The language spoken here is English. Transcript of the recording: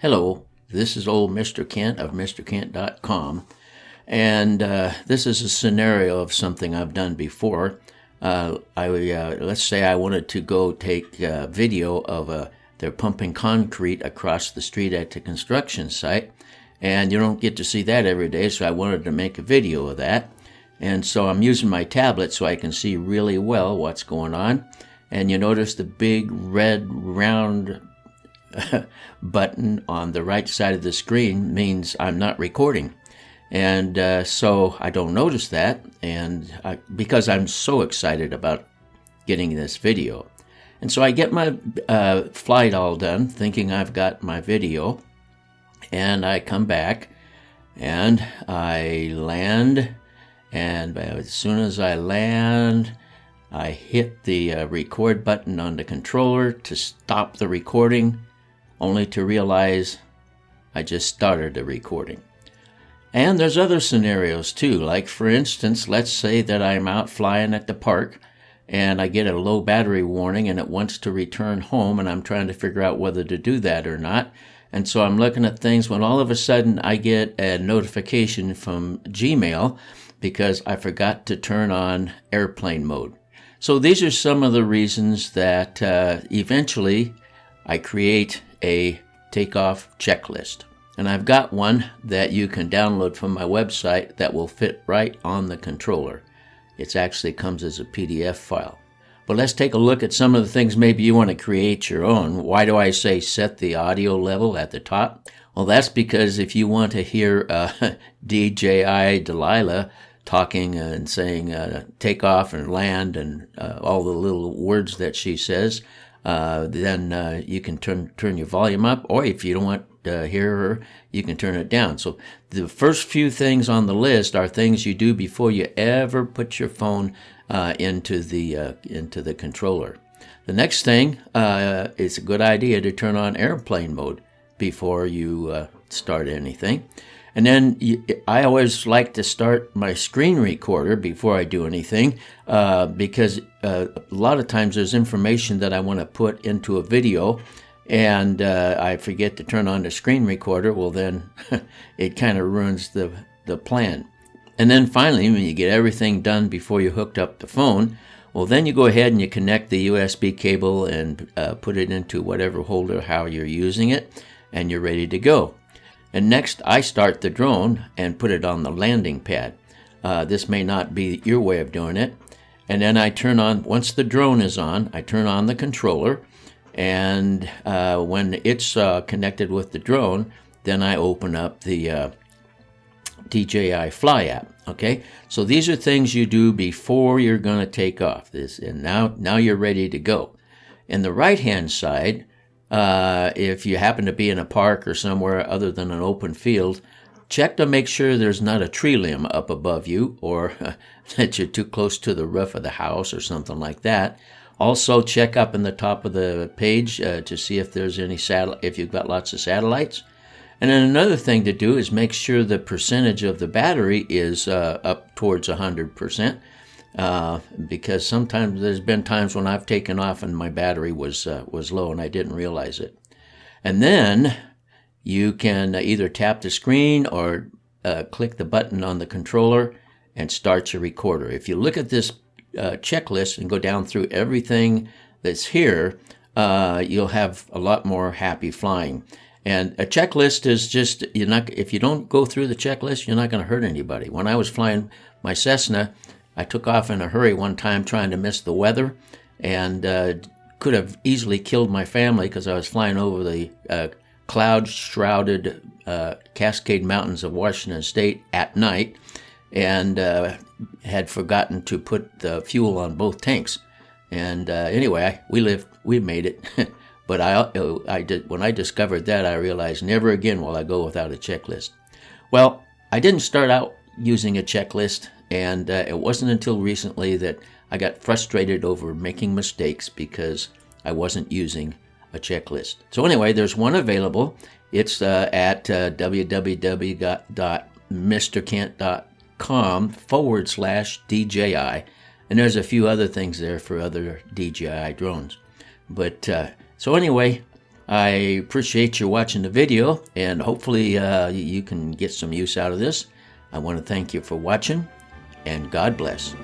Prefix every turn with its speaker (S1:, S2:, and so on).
S1: Hello, this is old Mr. Kent of MrKent.com, and this is a scenario of something I've done before. Let's say I wanted to go take video of they're pumping concrete across the street at the construction site, and you don't get to see that every day, so I wanted to make a video of that. And so I'm using my tablet so I can see really well what's going on. And you notice the big red round button on the right side of the screen means I'm not recording. And so I don't notice that, because I'm so excited about getting this video. And so I get my flight all done, thinking I've got my video, and I come back, and I land, and as soon as I land, I hit the record button on the controller to stop the recording, only to realize I just started the recording. And there's other scenarios too, like for instance, let's say that I'm out flying at the park and I get a low battery warning and it wants to return home, and I'm trying to figure out whether to do that or not. And so I'm looking at things when all of a sudden I get a notification from Gmail because I forgot to turn on airplane mode. So these are some of the reasons that eventually I create a takeoff checklist. And I've got one that you can download from my website that will fit right on the controller. It actually comes as a PDF file. But let's take a look at some of the things maybe you want to create your own. Why do I say set the audio level at the top? Well, that's because if you want to hear DJI Delilah talking and saying take off and land and all the little words that she says, then you can turn your volume up, or if you don't want to hear her, you can turn it down. So the first few things on the list are things you do before you ever put your phone into the controller. The next thing is a good idea to turn on airplane mode before you start anything. And then I always like to start my screen recorder before I do anything because a lot of times there's information that I want to put into a video and I forget to turn on the screen recorder. Well, then it kind of ruins the plan. And then finally, when you get everything done before you hooked up the phone, well, then you go ahead and you connect the USB cable and put it into whatever holder, how you're using it, and you're ready to go. And next, I start the drone and put it on the landing pad. This may not be your way of doing it. And then I turn on, once the drone is on, I turn on the controller. And when it's connected with the drone, then I open up the DJI Fly app. Okay, so these are things you do before you're going to take off. And now you're ready to go. In the right-hand side, if you happen to be in a park or somewhere other than an open field, check to make sure there's not a tree limb up above you, or that you're too close to the roof of the house or something like that. Also, check up in the top of the page to see if there's any if you've got lots of satellites. And then another thing to do is make sure the percentage of the battery is up towards 100%. Because sometimes there's been times when I've taken off and my battery was low and I didn't realize it. And then you can either tap the screen or click the button on the controller and start your recorder. If you look at this checklist and go down through everything that's here, you'll have a lot more happy flying. And a checklist is just, if you don't go through the checklist, you're not going to hurt anybody. When I was flying my Cessna, I took off in a hurry one time trying to miss the weather, and could have easily killed my family because I was flying over the cloud-shrouded Cascade Mountains of Washington State at night, and had forgotten to put the fuel on both tanks. And anyway, we made it. But when I discovered that, I realized never again will I go without a checklist. Well, I didn't start out using a checklist. And it wasn't until recently that I got frustrated over making mistakes because I wasn't using a checklist. So anyway, there's one available. It's at www.mrkent.com/DJI. And there's a few other things there for other DJI drones. But so anyway, I appreciate you watching the video, and hopefully you can get some use out of this. I want to thank you for watching, and God bless.